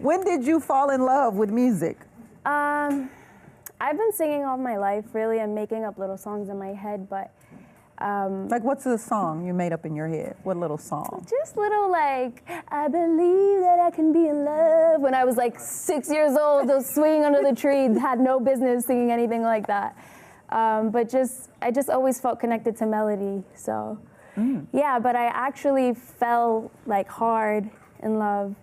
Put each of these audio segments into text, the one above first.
When did you fall in love with music? I've been singing all my life, really, and making up little songs in my head, but like, what's the song you made up in your head? What little song? just little, like, I believe that I can be in love. When I was like 6 years old, just swinging under the tree, had no business singing anything like that. But I just always felt connected to melody. So, yeah, but I actually fell like hard in love.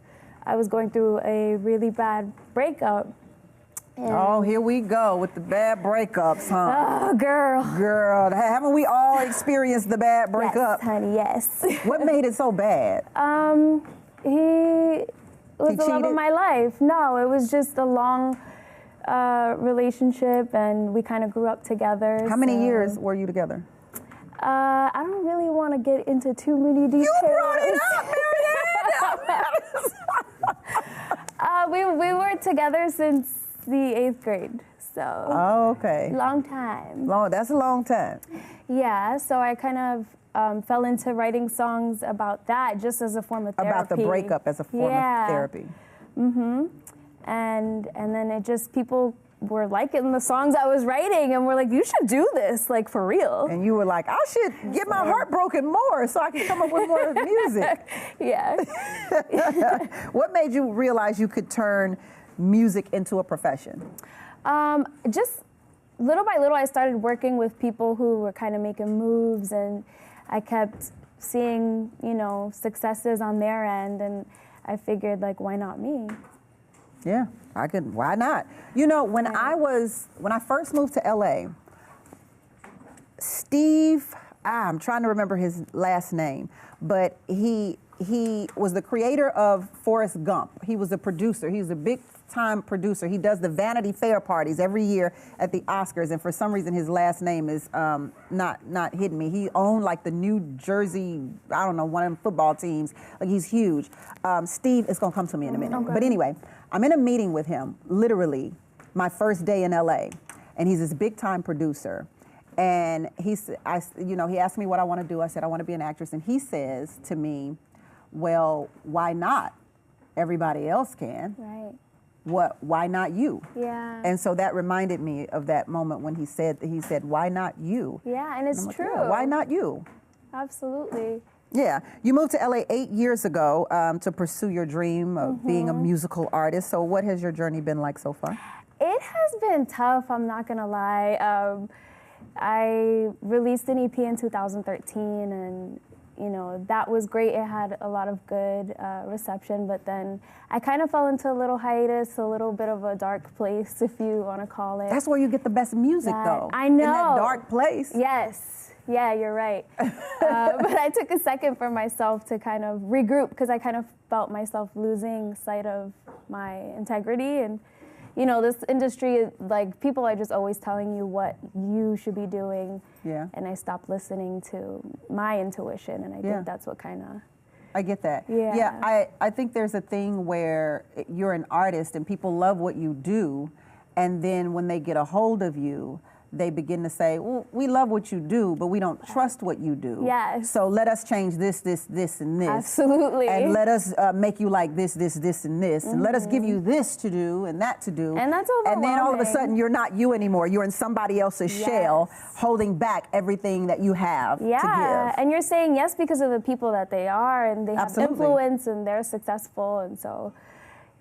I was going through a really bad breakup. Oh, here we go with the bad breakups, huh? Oh, girl. Girl, haven't we all experienced the bad breakup? Yes, honey, yes. What made it so bad? He was the love of my life. No, it was just a long relationship, and we kind of grew up together. How many years were you together? I don't really want to get into too many details. You brought it up, Maryann! We were together since the 8th grade, so. Oh, okay. Long time. That's a long time. Yeah, so I kind of fell into writing songs about that, just as a form of therapy. About the breakup as a form of therapy. Mm-hmm. And then it just, people were liking the songs I was writing, and were like, you should do this, like, for real. And you were like, I should get my heart broken more so I can come up with more music. Yeah. What made you realize you could turn music into a profession? Just little by little, I started working with people who were kind of making moves, and I kept seeing, you know, successes on their end, and I figured, like, why not me? Yeah, why not? You know, when I first moved to LA, Steve, I'm trying to remember his last name, but he was the creator of Forrest Gump. He was a producer. He was a big-time producer. He does the Vanity Fair parties every year at the Oscars, and for some reason his last name is not hitting me. He owned like the New Jersey, I don't know, one of them football teams. Like, he's huge. Steve is gonna come to me in a minute. Okay. But anyway, I'm in a meeting with him, literally my first day in LA, and he's this big-time producer. And he asked me what I want to do. I said, I want to be an actress. And he says to me, well, why not? Everybody else can. Right. Why not you? Yeah. And so that reminded me of that moment when he said, why not you? Yeah, and it's true. Yeah, why not you? Absolutely. Yeah. You moved to LA 8 years ago to pursue your dream of being a musical artist. So what has your journey been like so far? It has been tough, I'm not going to lie. I released an EP in 2013, and you know, that was great. It had a lot of good reception, but then I kind of fell into a little hiatus, a little bit of a dark place, if you want to call it. That's where you get the best music, though. I know. In that dark place. Yes. Yeah, you're right. But I took a second for myself to kind of regroup, because I kind of felt myself losing sight of my integrity. And, you know, this industry, like, people are just always telling you what you should be doing. Yeah. And I stopped listening to my intuition, and I think that's what kind of... I get that. Yeah. Yeah, I think there's a thing where you're an artist and people love what you do, and then when they get a hold of you, they begin to say, well, we love what you do, but we don't trust what you do. Yes. So let us change this, this, this, and this. Absolutely. And let us make you like this, this, this, and this. And let us give you this to do and that to do. And that's overwhelming. And then all of a sudden, you're not you anymore. You're in somebody else's shell, holding back everything that you have to give. And you're saying yes because of the people that they are, and they have influence, and they're successful, and so...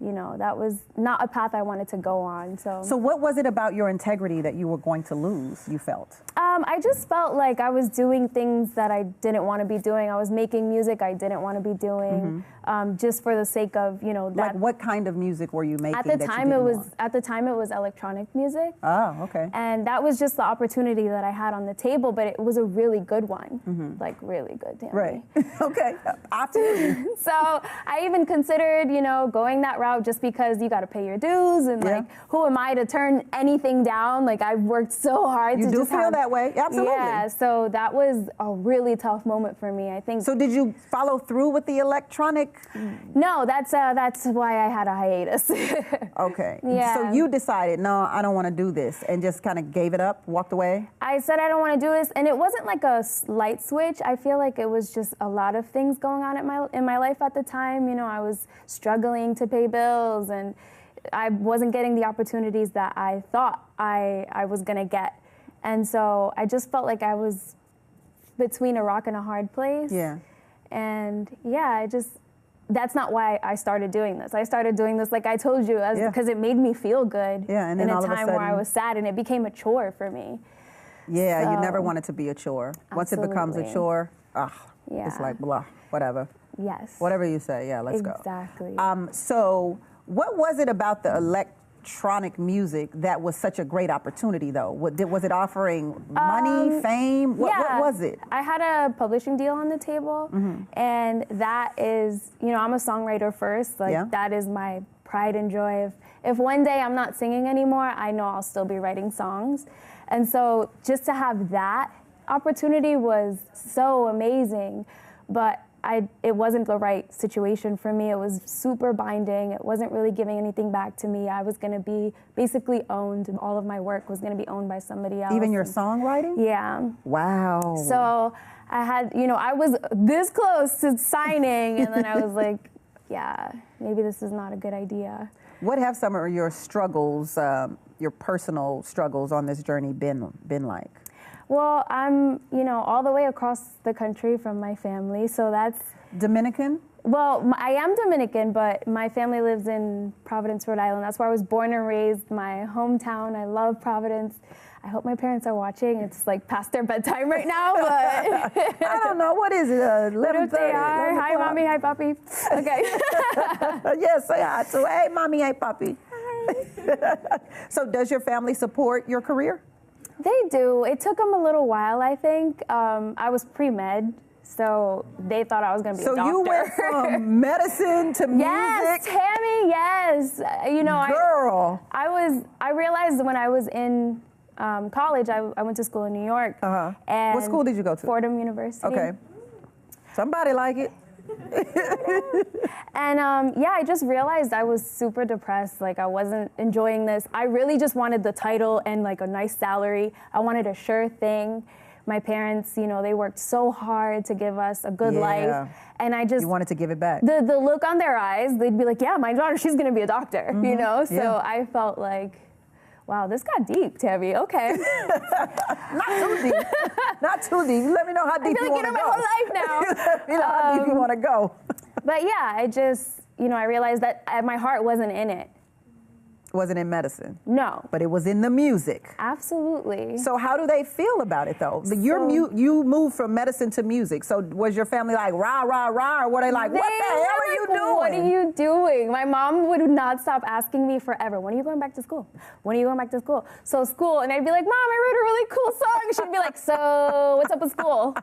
You know, that was not a path I wanted to go on. So what was it about your integrity that you were going to lose, you felt? I just felt like I was doing things that I didn't want to be doing. I was making music I didn't want to be doing, just for the sake of, you know, that. Like, what kind of music were you making? At the time, it was electronic music. Oh, okay. And that was just the opportunity that I had on the table, but it was a really good one, like really good. Tammi. Right. Okay. Absolutely. So I even considered, you know, going that route, just because you got to pay your dues, and like, who am I to turn anything down? Like, I've worked so hard. You do feel that way, absolutely. Yeah. So that was a really tough moment for me, I think. So did you follow through with the electronic No, that's why I had a hiatus. Okay. Yeah. So you decided, no, I don't want to do this, and just kind of gave it up, walked away? I said I don't want to do this, and it wasn't like a light switch. I feel like it was just a lot of things going on in my life at the time. You know, I was struggling to pay bills, and I wasn't getting the opportunities that I thought I was going to get. And so I just felt like I was between a rock and a hard place. Yeah. And yeah, that's not why I started doing this. I started doing this, like I told you, because it made me feel good. Yeah, and then in all a of a time where I sudden- was sad, and it became a chore for me. Yeah, you So- never want it to be a chore. Once it becomes a Absolutely. chore, it's Yeah. like blah, whatever. Yes. Whatever you say, yeah, let's go. Exactly. So what was it about the electronic music that was such a great opportunity, though? Was it offering money, fame? What was it? I had a publishing deal on the table, and that is, you know, I'm a songwriter first. Like, Yeah. that is my pride and joy. If one day I'm not singing anymore, I know I'll still be writing songs. And so just to have that opportunity was so amazing, but it wasn't the right situation for me. It was super binding. It wasn't really giving anything back to me. I was going to be basically owned, and all of my work was going to be owned by somebody else. Even your songwriting? Yeah. Wow. So I had, you know, I was this close to signing, and then I was like, yeah, maybe this is not a good idea. What have some of your struggles, your personal struggles on this journey been like? Well, I'm, you know, all the way across the country from my family, so that's... Dominican? Well, I am Dominican, but my family lives in Providence, Rhode Island. That's where I was born and raised, my hometown. I love Providence. I hope my parents are watching. It's like past their bedtime right now, but... I don't know. What is it? 11:30? What if they are? Hi, Mommy. Hi, Papi. Okay. Yes, say hi to. Hey, Mommy. Hey, Papi. Hi. So does your family support your career? They do. It took them a little while, I think. I was pre-med, so they thought I was going to be a doctor. So you went from medicine to music? Yes, Tammy, yes. You know, Girl. I realized when I was in college, I went to school in New York. Uh-huh. And What school did you go to? Fordham University. Okay. Somebody like it. And yeah, I just realized I was super depressed. Like, I wasn't enjoying this. I really just wanted the title and like a nice salary. I wanted a sure thing. My parents, you know, they worked so hard to give us a good life. And I just... You wanted to give it back. The look on their eyes, they'd be like, yeah, my daughter, she's going to be a doctor, you know? So I felt like, wow, this got deep, Tammy. Okay. Not too deep. Not too deep. Let me know how deep you want to go. I feel like you know my whole life now. Let me know how deep you want to go. But yeah, I just, you know, I realized that my heart wasn't in it. Wasn't in medicine. No. But it was in the music. Absolutely. So how do they feel about it, though? You moved from medicine to music. So was your family like, rah, rah, rah? Or were they like, what the hell are you doing? What are you doing? My mom would not stop asking me forever, when are you going back to school? When are you going back to school? So school, and I'd be like, Mom, I wrote a really cool song. She'd be like, so what's up with school?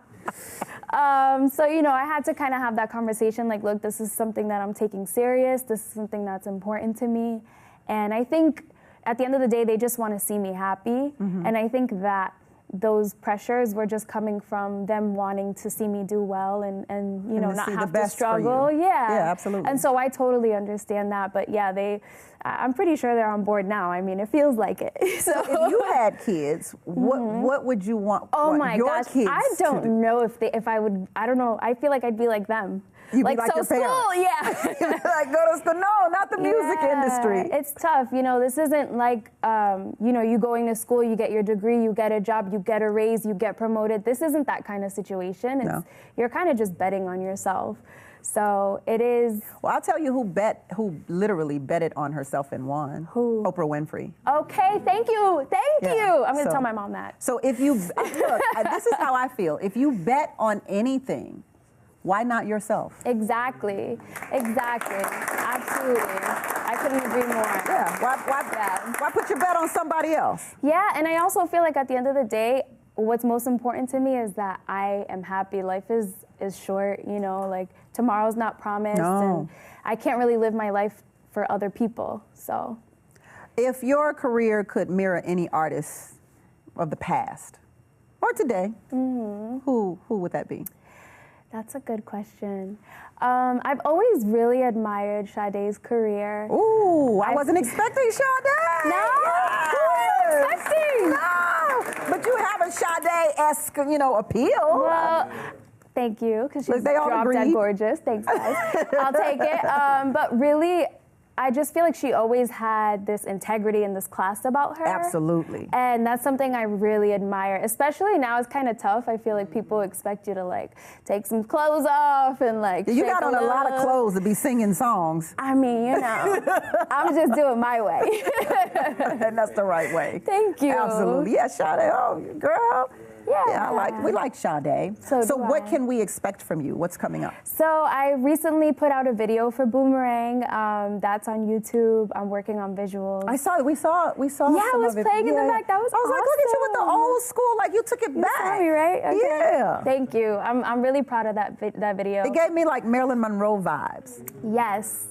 So, you know, I had to kind of have that conversation, like, look, this is something that I'm taking serious. This is something that's important to me. And I think at the end of the day, they just want to see me happy. And I think that those pressures were just coming from them wanting to see me do well and you know, not have to struggle. Yeah, absolutely. And so I totally understand that. But yeah, I'm pretty sure they're on board now. I mean, it feels like it. So if you had kids, what would you want? Oh my your gosh, kids I don't know if I would. I don't know. I feel like I'd be like them. You'd like, be like so your school, parents. yeah. Like, go to school. No, not the music industry. It's tough. You know, this isn't like, you know, you going to school, you get your degree, you get a job, you get a raise, you get promoted. This isn't that kind of situation. You're kind of just betting on yourself. So it is. Well, I'll tell you who literally betted on herself and won. Who? Oprah Winfrey. Okay, thank you. Thank you. I'm going to tell my mom that. So if you, look, this is how I feel. If you bet on anything, why not yourself? Exactly. Absolutely. I couldn't agree more. Yeah. Why put your bet on somebody else? Yeah, and I also feel like at the end of the day, what's most important to me is that I am happy. Life is short, you know, like tomorrow's not promised. No. And I can't really live my life for other people, so. If your career could mirror any artist of the past or today, who would that be? That's a good question. I've always really admired Sade's career. Ooh, I wasn't expecting Sade. No? Who were you expecting? No, but you have a Sade-esque, appeal. Well, thank you, because she's They all drop dead agreed. gorgeous. Thanks, guys. I'll take it. But really, I just feel like she always had this integrity and this class about her. Absolutely. And that's something I really admire. Especially now, it's kind of tough. I feel like people expect you to take some clothes off and You got on a lot of clothes to be singing songs. I mean, I'm just doing my way. And that's the right way. Thank you. Absolutely. Yeah, Sade. Oh, girl. Yeah. We like Sade. So do what I. can we expect from you? What's coming up? So I recently put out a video for Boomerang. That's on YouTube. I'm working on visuals. We saw Yeah, some it was of it. playing in the back. That was I was like, look at you with the awesome. old school, you took it back. Saw me, right? Okay. Yeah. Thank you. I'm really proud of that video. It gave me Marilyn Monroe vibes. Yes.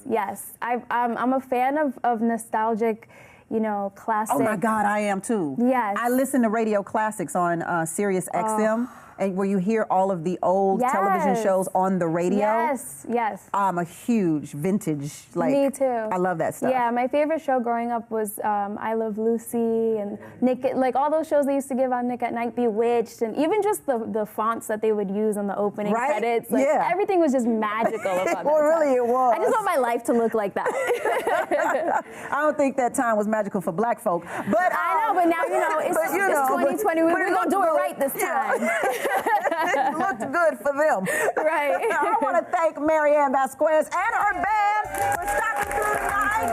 I'm a fan of nostalgic, classic. Oh my God, I am too. Yes. I listen to Radio Classics on Sirius XM, and where you hear all of the old television shows on the radio. Yes. I'm a huge vintage, Me too. I love that stuff. Yeah, my favorite show growing up was I Love Lucy and Nick, all those shows they used to give on Nick at Night, Bewitched, and even just the fonts that they would use on the opening credits. Everything was just magical about that Really, it was. I just want my life to look like that. I don't think that time was magical for black folk, but I know, but now it's 2020. We're gonna do it right this time. It looked good for them. Right. I want to thank Maryann Vasquez and her band for stopping through tonight.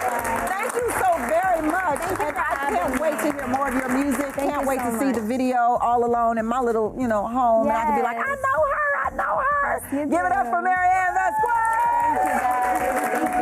Thank you so very much. And I can't wait to hear more of your music. Can't wait to see the video All Alone in my little, home. And I can be like, I know her. Yes, Give it up for Maryann Vasquez. Thank you, guys.